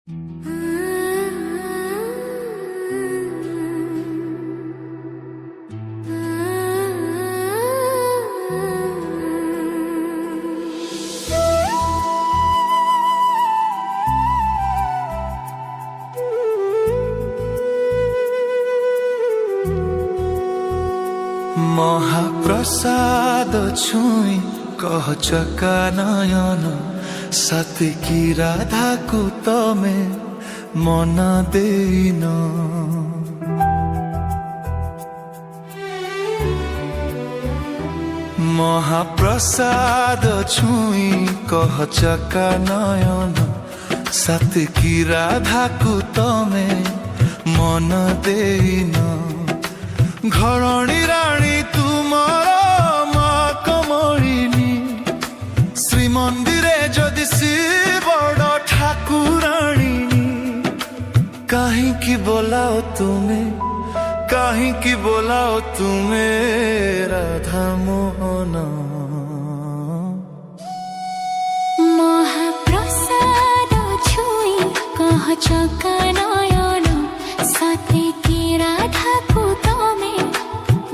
महाप्रसाद छुई कह चका नयन सात्विकी राधा को तमे मन देन। महाप्रसाद छुई कह चका नयन सात्विकी राधा को तमे मन देन। घरणी राणी तुमर माँ कमलिनी श्रीमंदिरे जदि सी बड़ ठाकुराणी कहीं बोलाओ तुम्हें कहीं बोलाओ तुम्हें राधा मोहन। महाप्रसाद छुई कह चका नयन सात्विकी राधा को तमे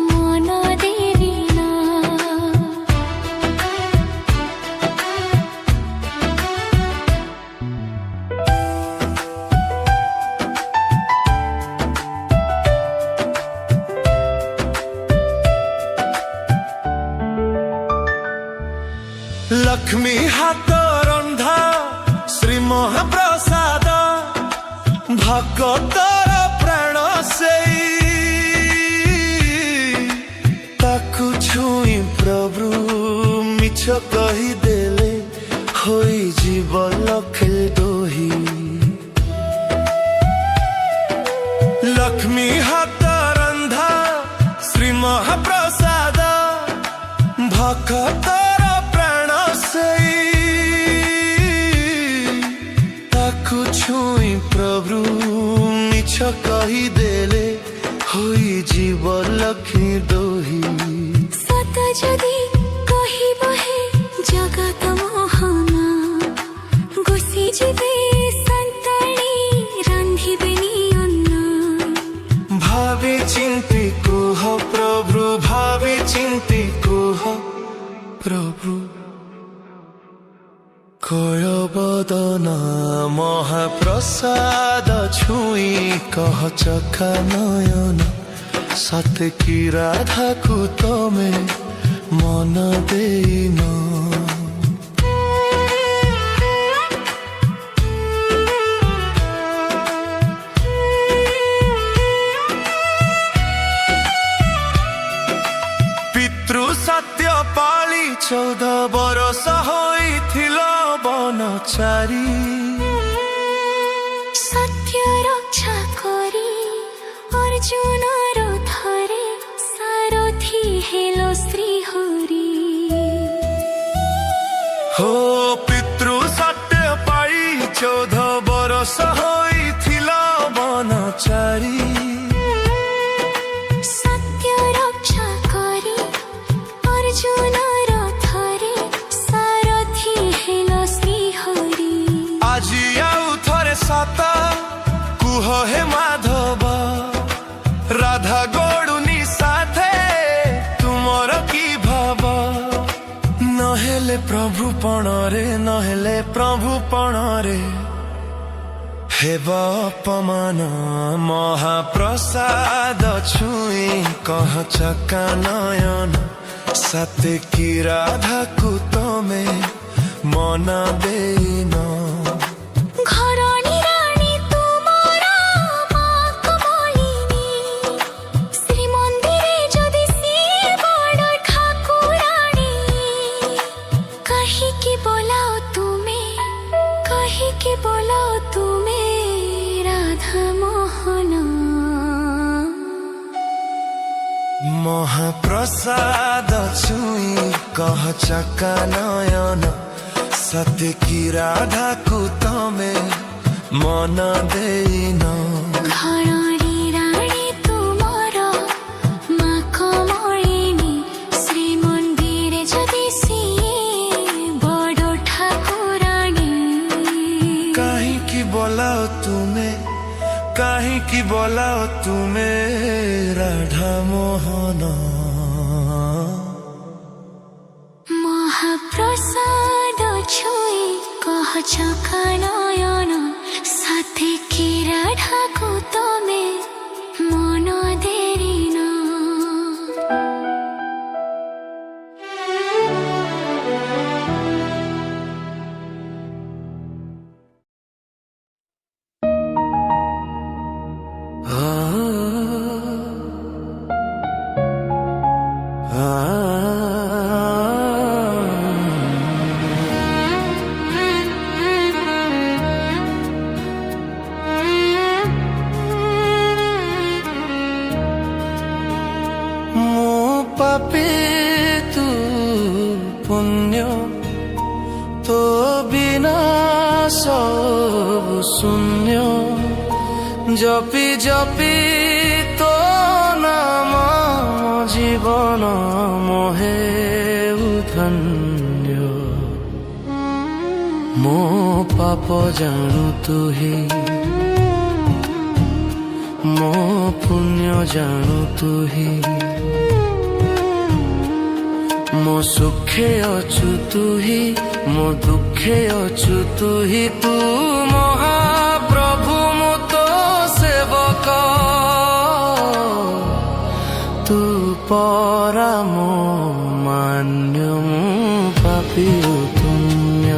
मन देन। लक्ष्मी हाथ रंधा श्री महाप्रसाद भक्तर प्राण से ताकु छुई प्रभु मिछ कही देले होई जीव लखे दोही। लक्ष्मी हाथ रंधा श्री महाप्रसाद भक्तर छुई प्रभु मिछ कही देले होई जीव लक्ष्मी दोही। सत जदि कहिब हे जगत मोहन गोसी जीवे संताणी रांधिबेनी अन्न। भावी चिंती कुह प्रभु भावी चिंती कुह प्रभु कय बदन। महाप्रसाद छुई कह चका नयन सात्विकी राधा को तमे मन देन। पितृ सत्य पाली 14 बरस होइथिल बनचारी सत्य रक्षा करी अर्जुन रथरे सारथी हेलो श्री हरि। हो पितृ सत्य पाई 14 बरस होइथिल बनचारी सत्य रक्षा करी अर्जुन रथरे सारथी हेलो श्री हरि। আজি आउ थरे साता कुह हे माधव राधा गड़ुनी साथे तुमर की भाव। नहेले प्रभु पणरे नहेले प्रभु पणरे हेब अपमान। महाप्रसाद छुई कह चका नयन सात्विकी राधा को तमे मन देन। घरणी राणी तुमर माँ कमलिनी श्रीमंदिरे जदि सी बड़ ठाकुराणी कहीं बोलाओ तुम्हें राधा मोहन। महाप्रसाद छुई कह चका नयन सात्विकी राधा को तमे मन देन। घरणी राणी तुमर माँ कमलिनी श्रीमंदिरे जदि सी बड़ ठाकुराणी कहीं बोलाओ तुमे काहींकी बोलाओ तुमे राधा मोहन महाप्रसाद छुई कह नयन साथे की राधा को तमे मन देरी ना पापी तू पुण्य तो बिना सब शून्य जपी जपी तो नाम जीवन मोहे धन्य मो पाप जानू तू ही मो पुण्य जानू तू ही मो सुखे अछु तू ही मो दुखे अछु तू ही तू महाप्रभु मो तो सेवक तू परम मान्य मो पापी पुण्य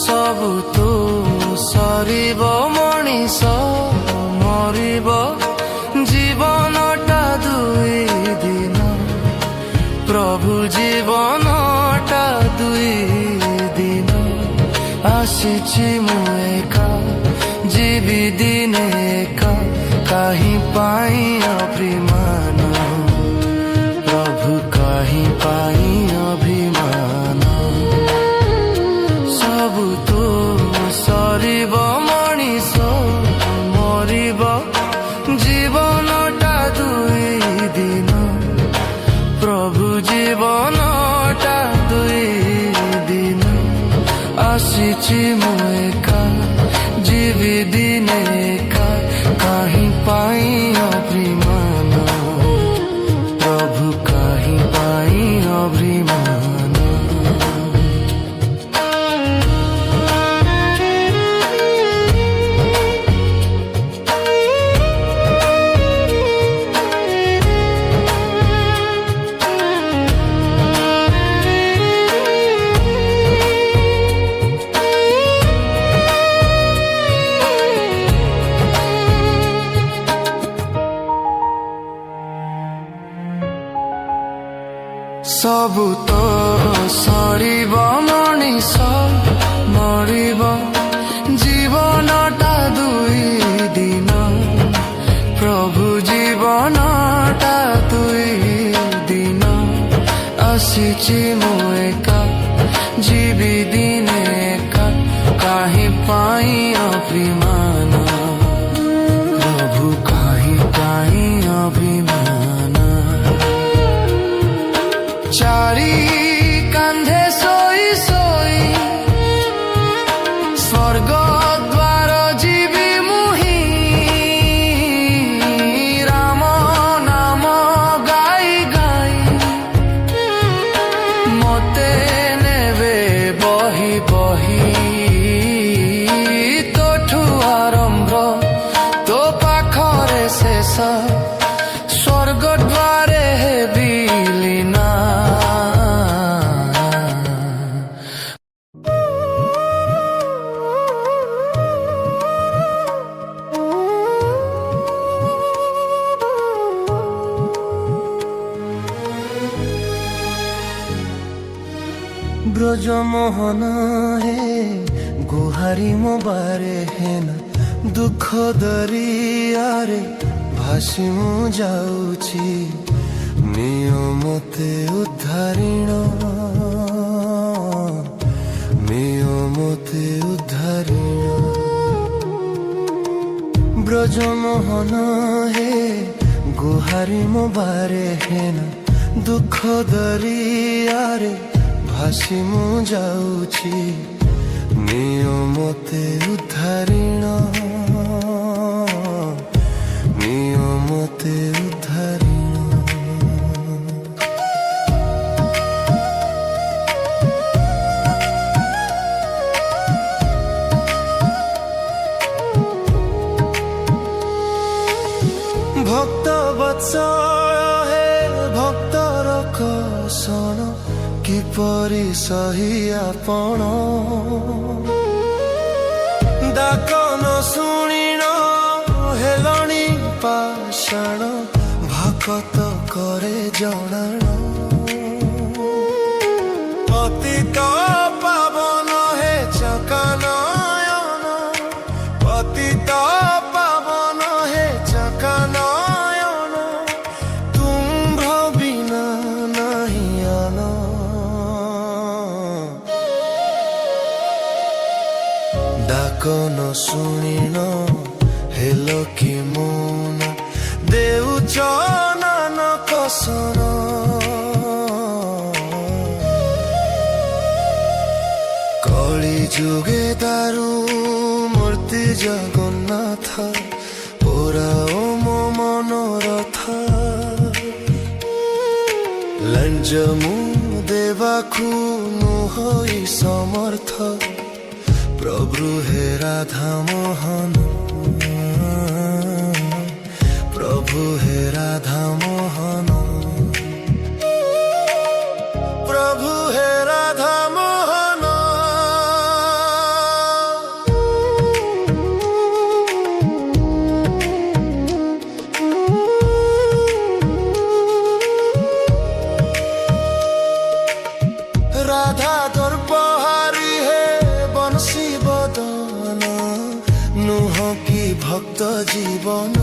सबु तो सरिब मणिष मरिब जीवनटा दुई दिन प्रभु जीवनटा दुई दिन आसीछि मु एका जीवी दिने एका काहीं पाई अभिमान प्रभु काहीं पाई अभिमान सबु तो सरिब मणिष मरिब जीवनटा दुई दिन प्रभु जीवनटा दुई दिन आसीछि मु एका जीवी दिने एका काहीं पाई अभिमान प्रभु काहीं पाई अभिमान सबु तो सरिब मणिष मरिब जीवनटा दुई दिन प्रभु जीवनटा दुई दिन आसीछि मु एका जीवी दिने एका काहीं पाई अभिमान प्रभु काहीं पाई अभिमान चारी कांधे सोई सोई स्वर्ग द्वार जीवी मुही राम नाम गाई गाई मते नेबे बही बही तोठू आरंभ तो पाखरे शेष स्वर्ग द्वारे बिलीना ब्रजमोहन हे गुहारी मो बारे हेन दुख दरियारे भासी मु जाऊची नियमते उद्धारिण नियमते उद्धारिण ब्रजमोहन हे गुहारी मो बारे हेन दुख दरियारे भासी मु जाऊची सही आपण डाक न शुणिन हेलणी पाषाण भकत करे जणाण पतित पावन हे चकानयन पतित पावन हे चकानयन तुम्भ बिना नहीं आन डाक न शुणिन हेल कि मौन देउच नान कसन कली जुगे दारु मूर्ति जगन्नाथ ओराओ मो मनोरथ लंज मु देवाखु नुहई समर्थ प्रभु हे राधा मोहन प्रभु हे राधा मोहन प्रभु हे राधा मोहन राधा दर्पहारी हे बंशी बदन नुह की भक्त जीवन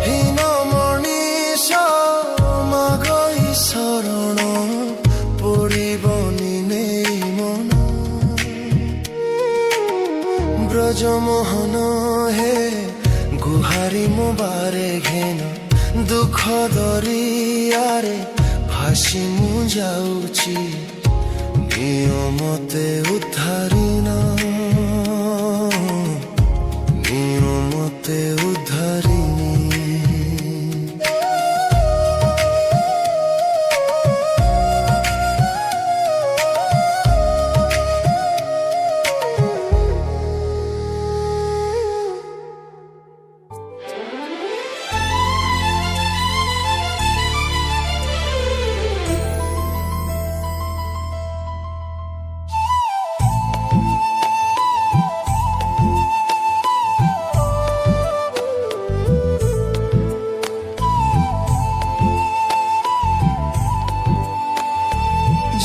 हीन मनीष मागई शरण पड़बनी नहीं मन ब्रजमोहन हे गुहारी मो बारे घेन दुख दरियारे भासी मु जाऊची नियमते उद्धारिन नियमते उद्धारिणी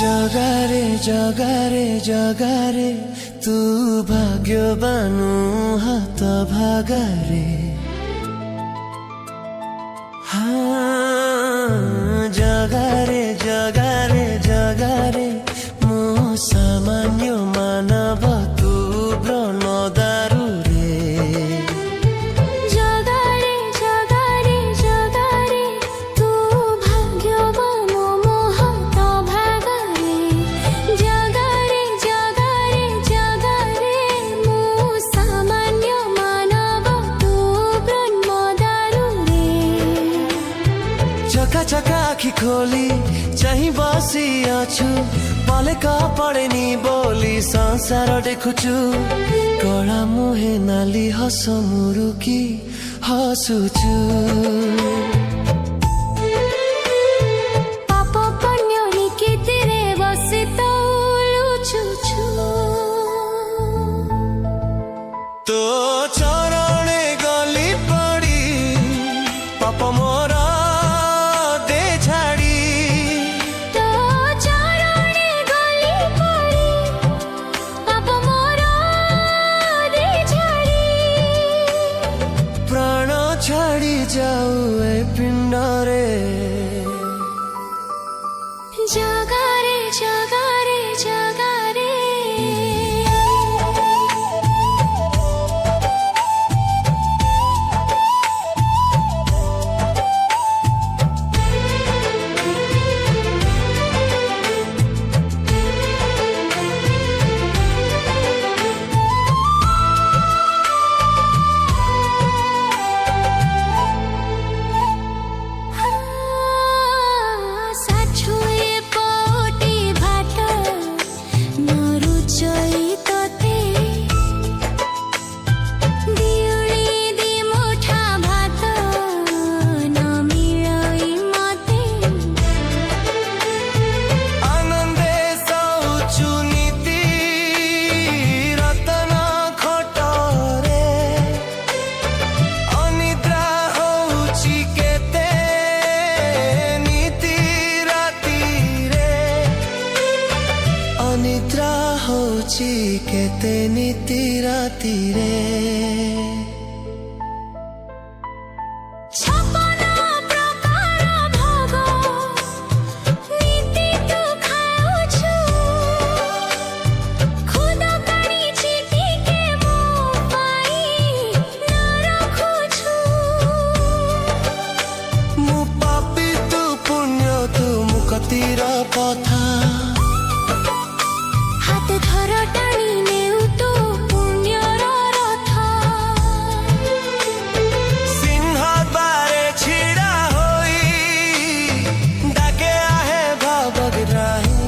जगारे जगारे जगारे तू भाग्यवानु हात भागारे हाँ जगारे जगारे जगारे मो सामान्य मानव तू व्रण दारु रे जगारे जगारे जगारे तू भाग्यवान मोहत भागारे जगारे जगारे जगारे मो सामान्य मानव तू ब्रह्मदारु रे चका चका आखि खोली चाहि बसी अछु पलेका पड़ेनी बोली संसार देखुछु कला मुहे नाली हस मुरुकी हसुछु पाप पुण्य निकेतरे बसी तौलुछु तो चरणे गली पड़ी पाप मोर दे छाड़ी तो चरणे गली पड़ी पाप मोर दे छाड़ी प्राण छाड़ी जाऊ ए पिंड रे जगारे जगारे जगारे ହଉଛି କେତେ ନୀତି ରାତିରେ ଛପନ ପ୍ରକାର ଭୋଗ ନୀତି ତୁ ଖାଉଛୁ ଖୁଦ କାଢ଼ିଛି ଟିକେ ମୋ ପାଇଁ ନ ରଖୁଛୁ ମୁଁ ପାପି ତୁ ପୁଣ୍ୟ ତୁ ମୁକ୍ତିର ପଥା ହାତ ଧର ଟାଣି ନେଉ ତୁ ପୁଣ୍ୟର ରଥ ସିଂହ ଦ୍ୱାରେ ଛିଡ଼ା ହୋଇ ଡାକେ ଆହେ ଭାବଗ୍ରାହୀ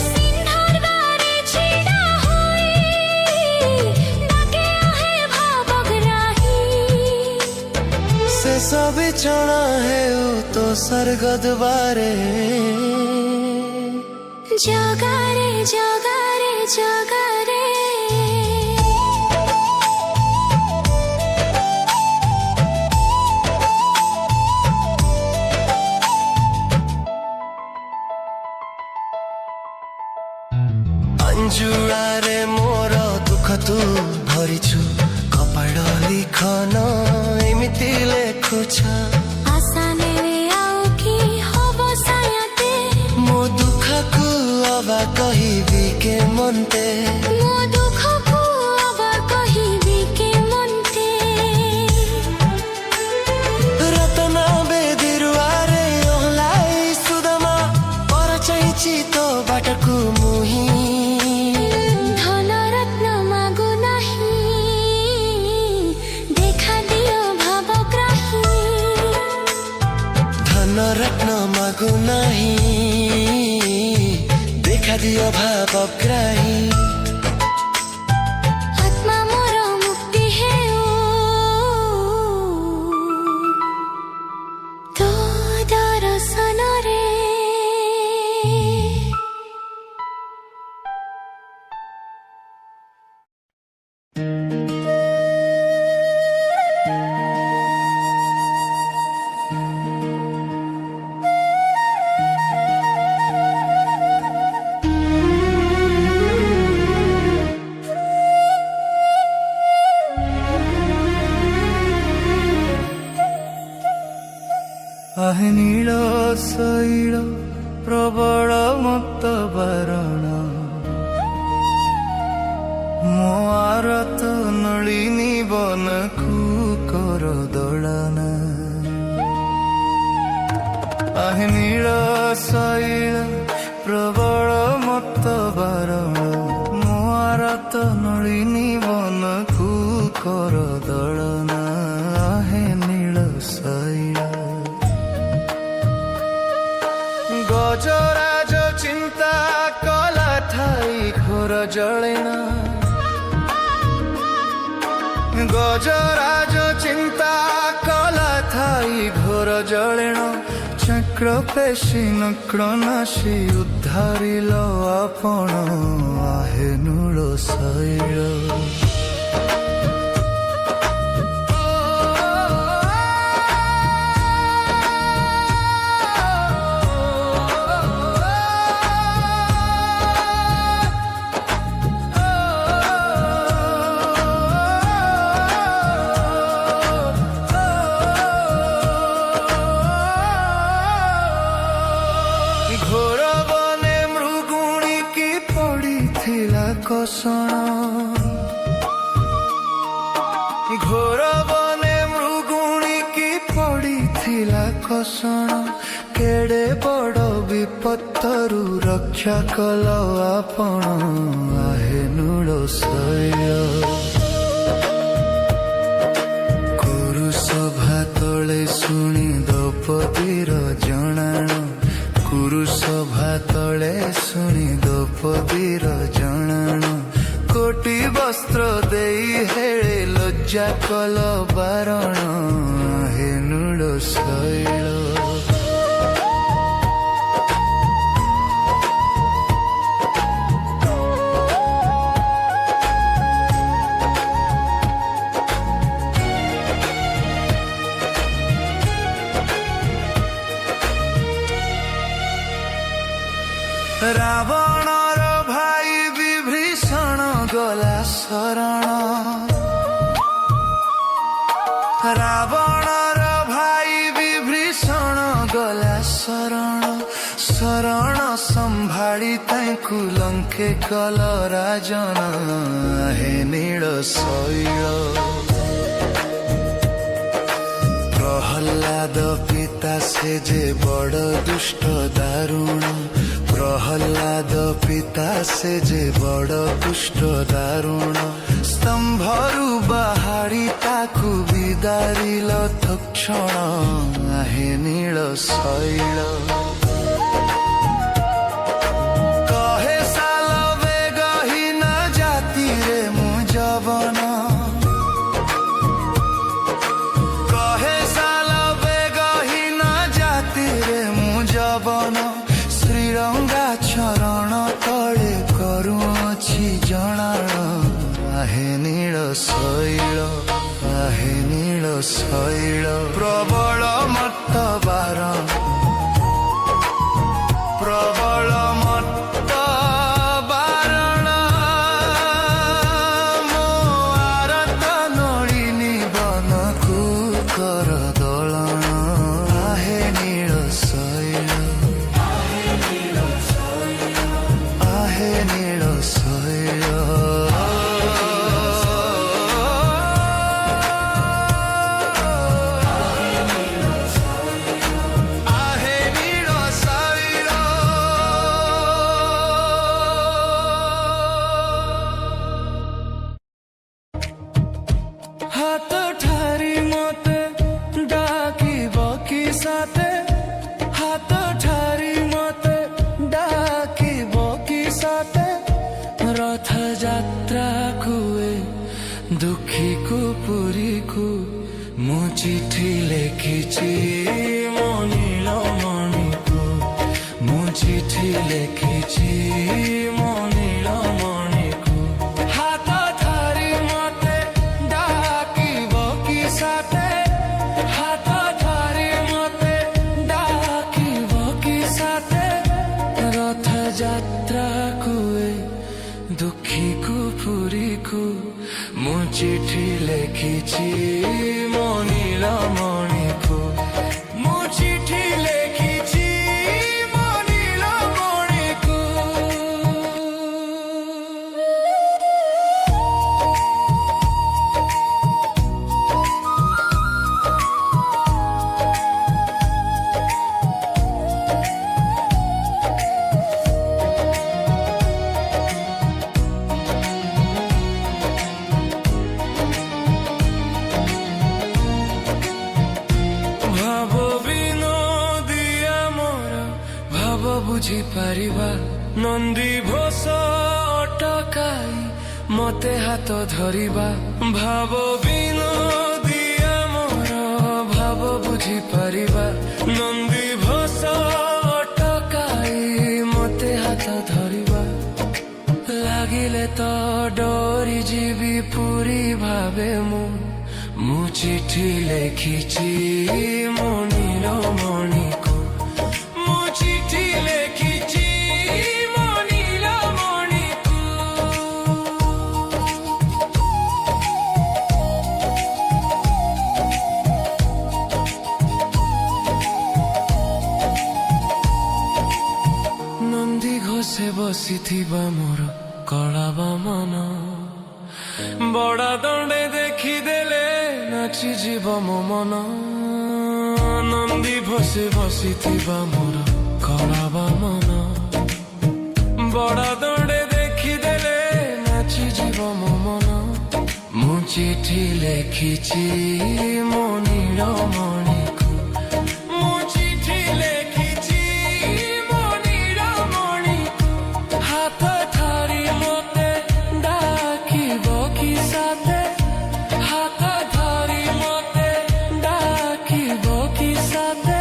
ସିଂହଦ୍ୱାରେ ଛିଡ଼ା ହୋଇ ଡାକେ ଆହେ ଭାବଗ୍ରାହୀ ଶେଷ ବିଛଣା ହେଉ ତୋ ସ୍ୱର୍ଗ ଦ୍ୱାରେ ଜଗାରେ ଜଗାରେ ଜଗାରେ ଅଞ୍ଜୁଳାରେ ମୋର ଦୁଃଖ ତୁ ଭରିଛୁ କପାଳ ଲିଖନ ଏମିତି ଲେଖୁଛ ଆଶା ନେଲେ ଆଉ କି ହବ ସାୟାତେ ମୋ ଦୁଃଖକୁ ଅବା କହିବି କେମନ୍ତେ ମୋ ଦୁଃଖକୁ ଅବା କହିବି କେମନ୍ତେ ରତନ ବେଦିରୁଆରେ ଓହ୍ଲାଇ ସୁଦାମା ପର ଚାହିଁଛି ତୋ ବାଟକୁ ମୁହିଁ ଧନ ରତ୍ନ ମାଗୁ ନାହିଁ ଦେଖା ଦିଅ ଭାବଗ୍ରାହୀ ଧନ ରତ୍ନ ମାଗୁ ନାହିଁ ଦେଖା ଦିଅ ଭାବଗ୍ରାହୀ ଆତ୍ମା ମୋର ମୁକ୍ତି ହେଉ ତୋ ଦର୍ଶନରେ ଆହେ ନୀଳ ଶୈଳ ପ୍ରବଳ ମତ ବାରଣ ମୋ ଆରତ ନଳିନୀ ବନକୁ କର ଦଳନ ଆହେ ନୀଳ ଶୈଳ ପ୍ରବଳ ମତ ବାରଣ ମୋ ଆରତ ନଳିନୀ ବନକୁ କର ଦଳନ ଆହେ ନୀଳ ଶୈଳ ଗଜରାଜ ଚିନ୍ତା କଲା ଠାଇ ଘୋର ଜଳେଣା ଗଜରାଜ ଚିନ୍ତା କଲା ଥାଇ ଘୋର ଜଳେଣ ଚକ୍ର ପେଶୀ ନକ୍ର ନାଶୀ ଉଦ୍ଧାରିଲ ଆପଣ ଆହେ ନୂଳ ଶୈଳ ଘୋର ବନେ ମୃଗୁଣୀ କି ପଡ଼ିଥିଲା କଷଣ ଘୋର ବନେ ମୃଗୁଣୀ କି ପଡ଼ିଥିଲା କଷଣ କେଡ଼େ ବଡ଼ ବିପତ୍ତରୁ ରକ୍ଷା କଲ ଆପଣ ଆହେ ନୂଳ ଶୈଳ କୁରୁ ସଭା ତଳେ ଶୁଣି ଦ୍ରୌପଦୀର ଜଣାଣ କୁରୁ ସଭା ତଳେ ଶୁଣି ଦ୍ରୌପଦୀର ଜଣାଣ କୋଟି ବସ୍ତ୍ର ଦେଇ ହେଳେ ଲଜ୍ଜା କଲ ବାରଣ ହେ ନୂଳ ଶୈଳ ରାବଣର ଗଲା ଶରଣ ରାବଣର ଭାଇ ବିଭୀଷଣ ଗଲା ଶରଣ ଶରଣ ସମ୍ଭାଳି ତାଙ୍କୁ ଲଙ୍କେ କଲ ରାଜନ ହେ ନୀଳ ଶୈଳ ପ୍ରହଲ୍ଲାଦ ପିତା ସେ ଯେ ବଡ଼ ଦୁଷ୍ଟ ଦାରୁଣ ପ୍ରହଲ୍ଲାଦ ପିତା ସେ ଯେ ବଡ଼ ଦୁଷ୍ଟ ଦାରୁଣ ସ୍ତମ୍ଭରୁ ବାହାରି ତାକୁ ବିଦାରିଲ ତକ୍ଷଣ ହେ ନୀଳ ଶୈଳ କହେ ସାଲ ବେଗହୀନ ଜାତିରେ ମୁଁ ଯବନ କହେ ସାଲ ବେଗହୀନ ଜାତିରେ ମୁଁ ଯବନ ଶ୍ରୀରଙ୍ଗା ଚରଣ ତଳେ କରୁଅଛି ଜଣାଣ ଆହେ ନୀଳ ଶୈଳ ଆହେ ନୀଳ ଶୈଳ ପ୍ରବଳ ମତ୍ତ ବାର ପ୍ରବଳ ମତ୍ତ ବାରଣ ମୋ ଆରତ ନଳିନୀ ବନକୁ କର ଦୋଳନ ଆହେ ନୀଳ ଶୈଳ ଆହେ ନୀଳ ଶୈଳ ଆହେ ନୀଳ ଶୈଳ হাত ঠারি মতে ডাকিব কি সাথে হাত ঠারি মতে ডাকিব কি সাথে রথ যাত্রা কুয়ে দুঃখীকু পুরীকু মু চিঠি লেখিছি মো নীলমণিকু মু চিঠি লেখিছি মো নীলমণিকু হাত ঠারি মতে ডাকিব কি সাথে হাত ঠারি মতে ডাকিব কি সাথে রথ যাত্রা কুয়ে দুঃখীকু পুরীকু মু চিঠি লেখিছি মো নীলমণিকু মু চিঠি লেখিছি মো নীলমণিকু ভাব বিনোদিয়া মোর ভাব বুঝি পারিবা নন্দী ঘোষ অটকাই মতে হাত ধরিবা ভাব বিনোদিয়া মোর ভাব বুঝি পারিবা নন্দী ঘোষ অটকাই মতে হাত ধরিবা লাগিলে তো ডরি ଯିବି ପୁରୀ ଭାବେ ମୁଁ ଚିଠି ଲେଖିଛି ମୋ ନୀଳମଣିକୁ ମୁଁ ଚିଠି ଲେଖିଛି ମୋ ନୀଳମଣିକୁ ନନ୍ଦୀ ଘୋଷେ ବସିଥିବା ମୋର କଳା ବାମନ ବଡ଼ା ଦଣ୍ଡେ ଦେଖିଦେଲେ ନାଚିଯିବ ମୋ ମନ ନନ୍ଦୀ ଘୋଷେ ବସିଥିବା ମୋର କଳା ବାମନ ବଡ଼ା ଦଣ୍ଡେ ଦେଖିଦେଲେ ନାଚିଯିବ ମୋ ମନ ମୁଁ ଚିଠି ଲେଖିଛି ମୋ ନୀଳମଣିକୁ ମୁଁ ଚିଠି ଲେଖିଛି ମୋ ନୀଳମଣିକୁ ହାତ ଠାରି ମତେ ডাকিব কি সাথে হাত ধরি মতে ডাকিব কি সাথে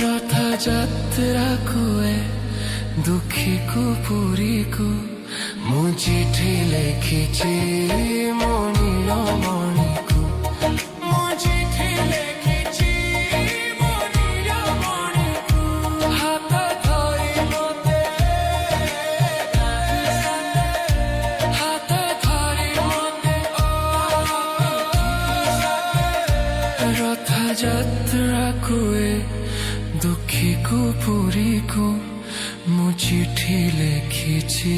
রথ যাত্রা কুয়ে দুঃখীকু পুরীকু মু চিঠি লেখিছি ମୋ ନୀଳମଣିକୁ ମୁଁ ଚିଠି ଲେଖିଛି ମୋ ନୀଳମଣିକୁ ହାତ ଧରି ମତେ ହାତ ପୁରୀକୁ ମୁଁ ଚିଠି ଲେଖିଛି